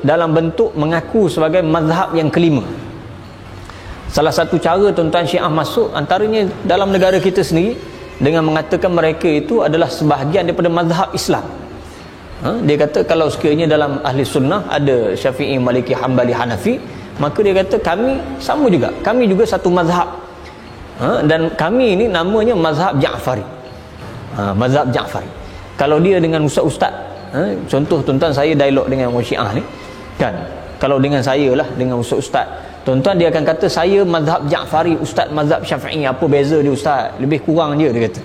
dalam bentuk mengaku sebagai mazhab yang kelima. Salah satu cara tuan-tuan Syiah masuk antaranya dalam negara kita sendiri dengan mengatakan mereka itu adalah sebahagian daripada mazhab Islam. Dia kata kalau sekiranya dalam ahli sunnah ada Syafi'i, Maliki, Hambali, Hanafi, maka dia kata kami sama juga, kami juga satu mazhab. Dan kami ini namanya mazhab Ja'fari. Mazhab Ja'fari. Kalau dia dengan ustaz-ustaz, contoh tuan-tuan saya dialog dengan orang Syiah ni kan, kalau dengan saya lah, dengan ustaz-ustaz, tuan-tuan dia akan kata saya mazhab Ja'fari, ustaz mazhab Syafi'i, apa beza dia ustaz, lebih kurang dia kata.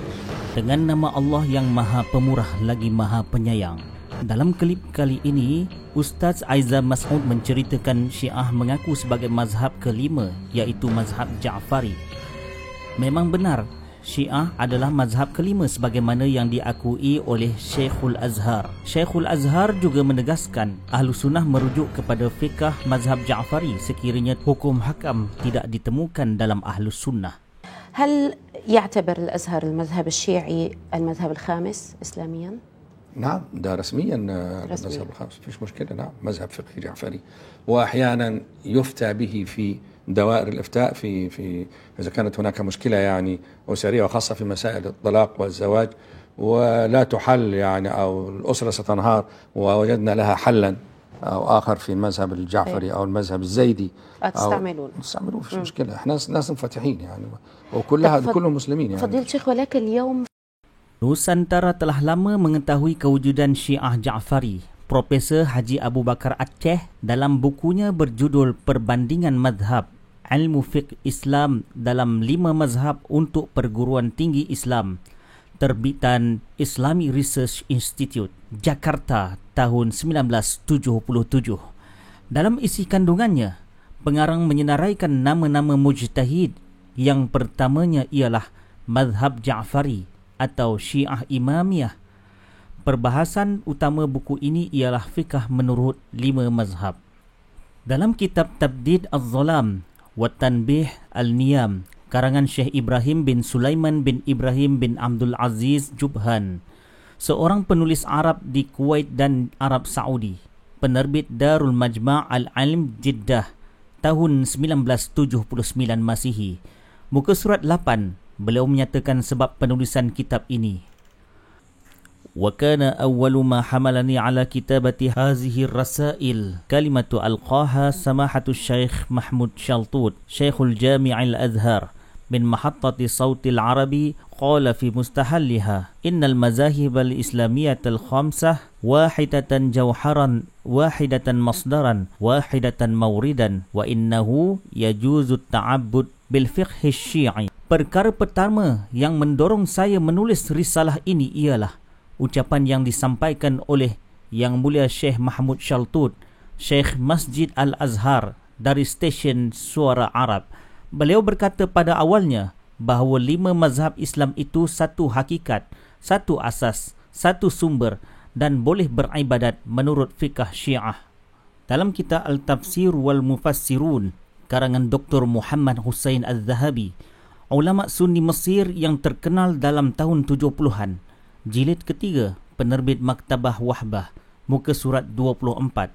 Dengan nama Allah yang Maha Pemurah lagi Maha Penyayang. Dalam klip kali ini, Ustaz Aizam Mas'ud menceritakan Syiah mengaku sebagai mazhab kelima, iaitu mazhab Ja'fari. Memang benar, Syiah adalah mazhab kelima sebagaimana yang diakui oleh Syekhul Azhar. Syekhul Azhar juga menegaskan Ahlus Sunnah merujuk kepada fiqh mazhab Ja'fari sekiranya hukum hakam tidak ditemukan dalam Ahlus Sunnah. هل يعتبر الأزهر المذهب الشيعي المذهب الخامس إسلاميا؟ نعم، ده رسميا المذهب الخامس، مفيش مشكلة. نعم، مذهب فقهي جعفري، وأحيانا يفتى به في دوائر الإفتاء في إذا كانت هناك مشكلة يعني أسرية، وخاصة في مسائل الطلاق والزواج، ولا تحل يعني أو الأسرة ستنهار ووجدنا لها حلا أو آخر في المذهب الجعفري أو المذهب الزيدي تستعملون فيش مشكلة. إحنا ناس منفتحين يعني، كلهم مسلمين يعني. فضيلة الشيخ، ولكن اليوم Nusantara telah lama mengetahui kewujudan Syiah Ja'fari. Profesor Haji Abu Bakar Aceh dalam bukunya berjudul Perbandingan Mazhab, Ilmu Fiqh Islam dalam 5 Mazhab untuk Perguruan Tinggi Islam, terbitan Islamic Research Institute, Jakarta, tahun 1977. Dalam isi kandungannya, pengarang menyenaraikan nama-nama mujtahid. Yang pertamanya ialah Mazhab Ja'fari atau Syiah Imamiyah. Perbahasan utama buku ini ialah fiqh menurut 5 mazhab. Dalam kitab Tabdid Az-Zalam wa Tanbih Al-Niyam, karangan Syekh Ibrahim bin Sulaiman bin Ibrahim bin Abdul Aziz Jubhan, seorang penulis Arab di Kuwait dan Arab Saudi, penerbit Darul Majma' Al-Ilm Jeddah, tahun 1979 Masihi, muka surat 8, beliau menyatakan sebab penulisan kitab ini. Wa kana awwalu ma hamalani ala kitabati hazihi ar-rasail kalimatu alqaha samahatu Syekh Mahmud Shaltut, Syekhul Jami' al-Azhar min mahattati Sautil Arabi, qala fi mustahalliha innal mazahib al-islamiyyah al-khamsah wahidatan jawharan wahidatan masdaran wahidatan mawridan wa innahu yajuzu at-ta'abbud bil fiqh asy-syi'i. Perkara pertama yang mendorong saya menulis risalah ini ialah ucapan yang disampaikan oleh Yang Mulia Syekh Mahmud Shaltut, Syekh Masjid Al-Azhar dari stesen Suara Arab. Beliau berkata pada awalnya bahawa 5 mazhab Islam itu satu hakikat, satu asas, satu sumber dan boleh beribadat menurut fiqh Syiah. Dalam kitab Al-Tafsir wal Mufassirun, karangan Dr. Muhammad Hussein Al-Zahabi, ulama Sunni Mesir yang terkenal dalam tahun 70-an, jilid ketiga, penerbit Maktabah Wahbah, muka surat 24.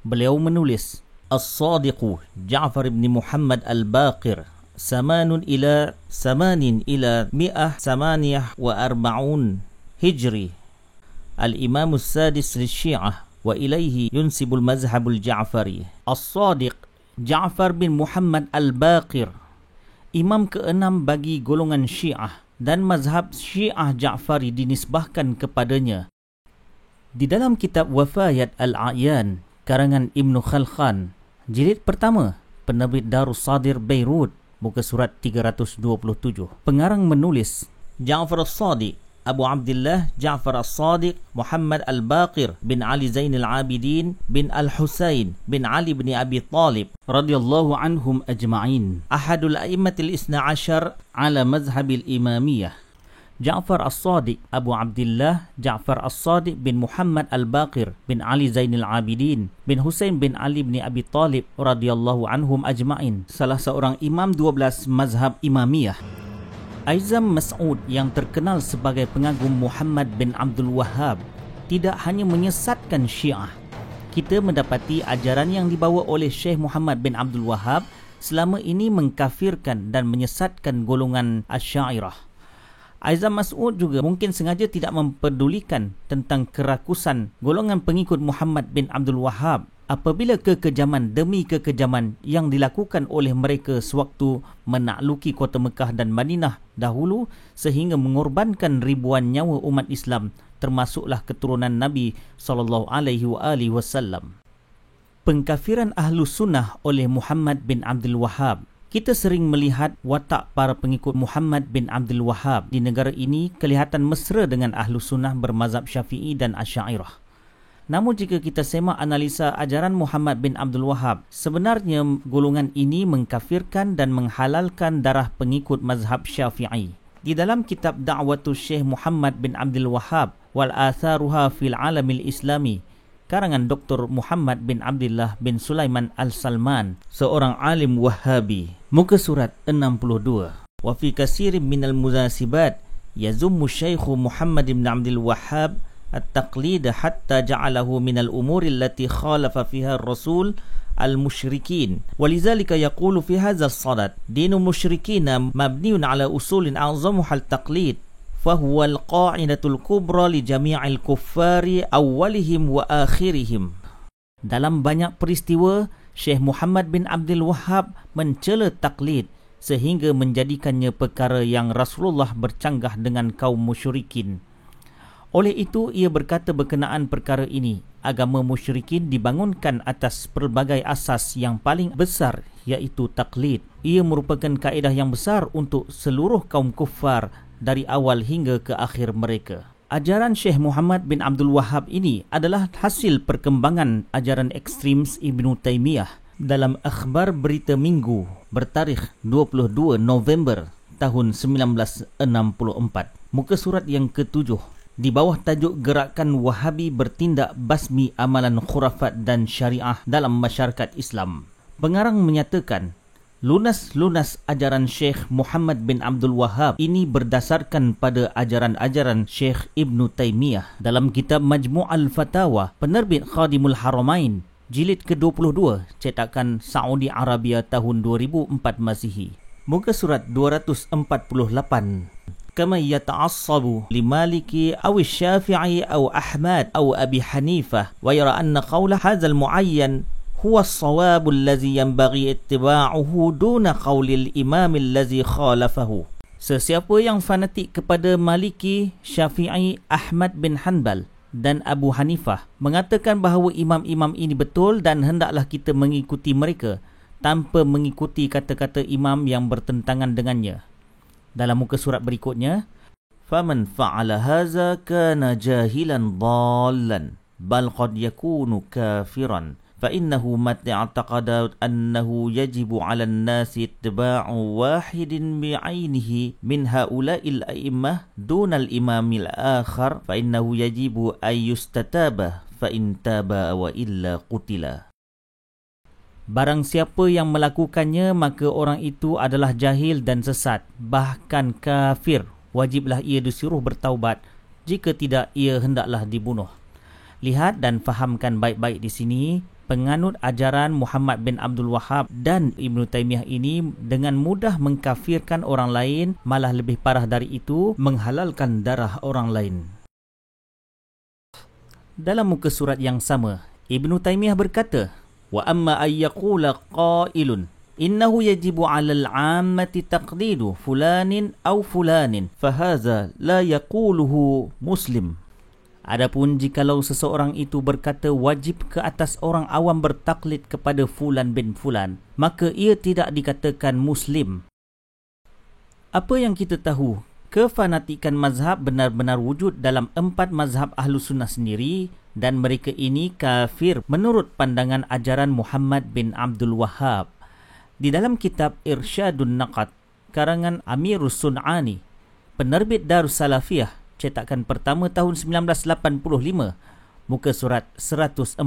Beliau menulis, As-Sadiqu Ja'far ibn Muhammad Al-Baqir samanin ila 148 Hijri, Al-Imam As-Sadis Lisyi'ah wa ilaihi yunsibul mazhabul Ja'fari. As-Sadiq Ja'far bin Muhammad Al-Baqir, imam ke-6 bagi golongan Syiah, dan mazhab Syiah Ja'fari dinisbahkan kepadanya. Di dalam kitab Wafayat Al-A'yan, karangan Ibnu Khalkhan, jilid pertama, penerbit Darus Sadir Beirut, muka surat 327, pengarang menulis, Ja'far As-Sadiq Abu Abdullah Ja'far As-Sadiq Muhammad Al-Baqir bin Ali Zain Al-Abidin bin Al-Husain bin Ali bin Abi Talib radhiyallahu anhum ajma'in, ahadul a'immatil isna ashar ala mazhabil imamiyah. Ja'far As-Sadiq Abu Abdullah Ja'far As-Sadiq bin Muhammad Al-Baqir bin Ali Zain Al-Abidin bin Husain bin Ali bin Abi Talib radhiyallahu anhum ajma'in, salah seorang imam 12 mazhab imamiyah. Aizam Mas'ud yang terkenal sebagai pengagum Muhammad bin Abdul Wahhab tidak hanya menyesatkan Syiah, kita mendapati ajaran yang dibawa oleh Syekh Muhammad bin Abdul Wahab selama ini mengkafirkan dan menyesatkan golongan Asy'ariyah. Aizam Mas'ud juga mungkin sengaja tidak mempedulikan tentang kerakusan golongan pengikut Muhammad bin Abdul Wahab apabila kekejaman demi kekejaman yang dilakukan oleh mereka sewaktu menakluki kota Mekah dan Madinah dahulu sehingga mengorbankan ribuan nyawa umat Islam termasuklah keturunan Nabi SAW. Pengkafiran Ahlus Sunnah oleh Muhammad bin Abdul Wahab. Kita sering melihat watak para pengikut Muhammad bin Abdul Wahab di negara ini kelihatan mesra dengan Ahlus Sunnah bermazhab Syafi'i dan Asy'ariyah. Namun jika kita semak analisa ajaran Muhammad bin Abdul Wahab, sebenarnya golongan ini mengkafirkan dan menghalalkan darah pengikut mazhab Syafi'i. Di dalam kitab Da'watul Syekh Muhammad bin Abdul Wahab wal Atharuha fil Alamil Islami, karangan Dr. Muhammad bin Abdullah bin Sulaiman Al-Salman, seorang alim Wahhabi, muka surat 62. Wa fi katsirin minal munasibat yazummu Syekh Muhammad bin Abdul Wahhab at-taqlid hatta ja'alahu minal umuri allati khalafa fiha ar-rasul al-musyrikin. Walizalika yaqulu fi hadha as-sadad dinul musyrikin mabniun ala usulin a'zamuha al-taqlid fahuwa al-qa'idatul kubra li jami'il kuffari awwalihim wa akhirihim. Dalam banyak peristiwa, Syekh Muhammad bin Abdul Wahhab mencela taklid sehingga menjadikannya perkara yang Rasulullah bercanggah dengan kaum musyrikin. Oleh itu, ia berkata berkenaan perkara ini, agama musyrikin dibangunkan atas pelbagai asas yang paling besar, iaitu taklid. Ia merupakan kaedah yang besar untuk seluruh kaum kuffar dari awal hingga ke akhir mereka. Ajaran Syekh Muhammad bin Abdul Wahhab ini adalah hasil perkembangan ajaran ekstremis Ibnu Taimiyah. Dalam akhbar berita minggu bertarikh 22 November tahun 1964, muka surat yang ke-7, di bawah tajuk Gerakan Wahabi Bertindak Basmi Amalan Khurafat dan Syariah dalam Masyarakat Islam. Pengarang menyatakan, lunas-lunas ajaran Syekh Muhammad bin Abdul Wahhab ini berdasarkan pada ajaran-ajaran Syekh Ibnu Taimiyah. Dalam kitab Majmu' al-Fatawa, penerbit Khadimul Haramain, jilid ke-22, cetakan Saudi Arabia tahun 2004 Masihi. Muka surat 248. Kama yata'assabu li Maliki aw Syafi'i aw Ahmad aw Abi Hanifah wa yara anna qawla hadzal muayyan huwa as-sawab allazi yanbaghi ittiba'uhu duna qawli al-imam allazi khalafahu. Sesiapa yang fanatik kepada Maliki, Syafi'i, Ahmad bin Hanbal dan Abu Hanifah mengatakan bahawa imam-imam ini betul dan hendaklah kita mengikuti mereka tanpa mengikuti kata-kata imam yang bertentangan dengannya. Dalam muka surat berikutnya, faman fa'ala hadza kana jahilan dhallan bal qad yakunu kafiran فإنه متى اعتقد أنه يجب على الناس اتباع واحد بعينه من هؤلاء الأئمة دون الإمام الآخر فإنه يجب أن يستتاب فإن تاب وإلا قتل. Barang siapa yang melakukannya, maka orang itu adalah jahil dan sesat, bahkan kafir. Wajiblah ia disuruh bertaubat, jika tidak ia hendaklah dibunuh. Lihat dan fahamkan baik-baik di sini, penganut ajaran Muhammad bin Abdul Wahhab dan Ibnu Taimiyah ini dengan mudah mengkafirkan orang lain, malah lebih parah dari itu, menghalalkan darah orang lain. Dalam muka surat yang sama, Ibnu Taimiyah berkata, wa amma ay yaqula qailun innahu yajibu 'alal 'ammati taqlidu fulanin aw fulanin fa hadza la yaquluhu muslim. Adapun jikalau seseorang itu berkata wajib ke atas orang awam bertaklid kepada fulan bin fulan, maka ia tidak dikatakan muslim. Apa yang kita tahu, kefanatikan mazhab benar-benar wujud dalam 4 mazhab Ahlus Sunnah sendiri, dan mereka ini kafir menurut pandangan ajaran Muhammad bin Abdul Wahhab. Di dalam kitab Irsyadun Naqad, karangan Amirus Sun'ani, penerbit Darus Salafiyah, cetakan pertama tahun 1985, muka surat 147.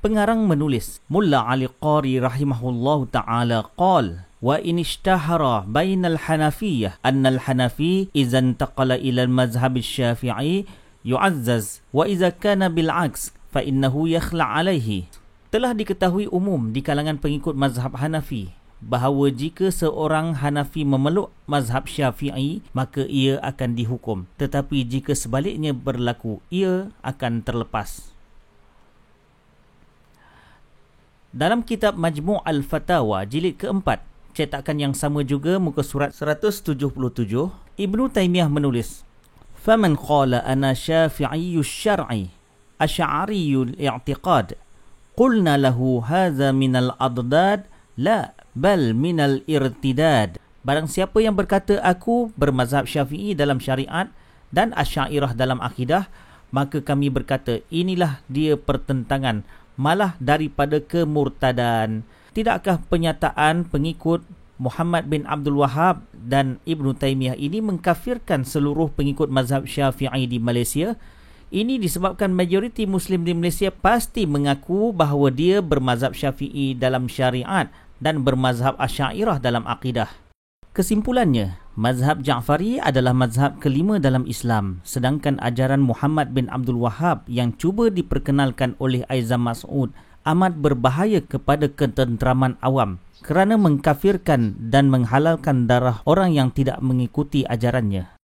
Pengarang menulis, Mulla Ali Qari rahimahullahu ta'ala qal, wa in ishtahara bainal hanafiyyah annal hanafi izan taqala ila al-mazhab al-syafi'i yu'azzaz wa iza kana bil 'aks fa innahu yakhla' alaihi. Telah diketahui umum di kalangan pengikut mazhab Hanafi bahawa jika seorang Hanafi memeluk mazhab Syafi'i, maka ia akan dihukum. Tetapi jika sebaliknya berlaku, ia akan terlepas. Dalam kitab Majmu' al-Fatawa jilid keempat, cetakan yang sama juga muka surat 177, Ibnu Taimiyah menulis, "Faman qala ana Syafi'iyyus syar'i, asy'ariyyul i'tiqad, qulna lahu hadza minal adad, la bal minal irtidad." Barang siapa yang berkata aku bermazhab Syafi'i dalam syariat dan Asy'ariyah dalam akidah, maka kami berkata inilah dia pertentangan, malah daripada kemurtadan. Tidakkah pernyataan pengikut Muhammad bin Abdul Wahhab dan Ibnu Taimiyah ini mengkafirkan seluruh pengikut mazhab Syafi'i di Malaysia? Ini disebabkan majoriti Muslim di Malaysia pasti mengaku bahawa dia bermazhab Syafi'i dalam syariat dan bermazhab Asy'ariyah dalam akidah. Kesimpulannya, mazhab Ja'fari adalah mazhab kelima dalam Islam, sedangkan ajaran Muhammad bin Abdul Wahhab yang cuba diperkenalkan oleh Aizam Mas'ud amat berbahaya kepada ketenteraman awam kerana mengkafirkan dan menghalalkan darah orang yang tidak mengikuti ajarannya.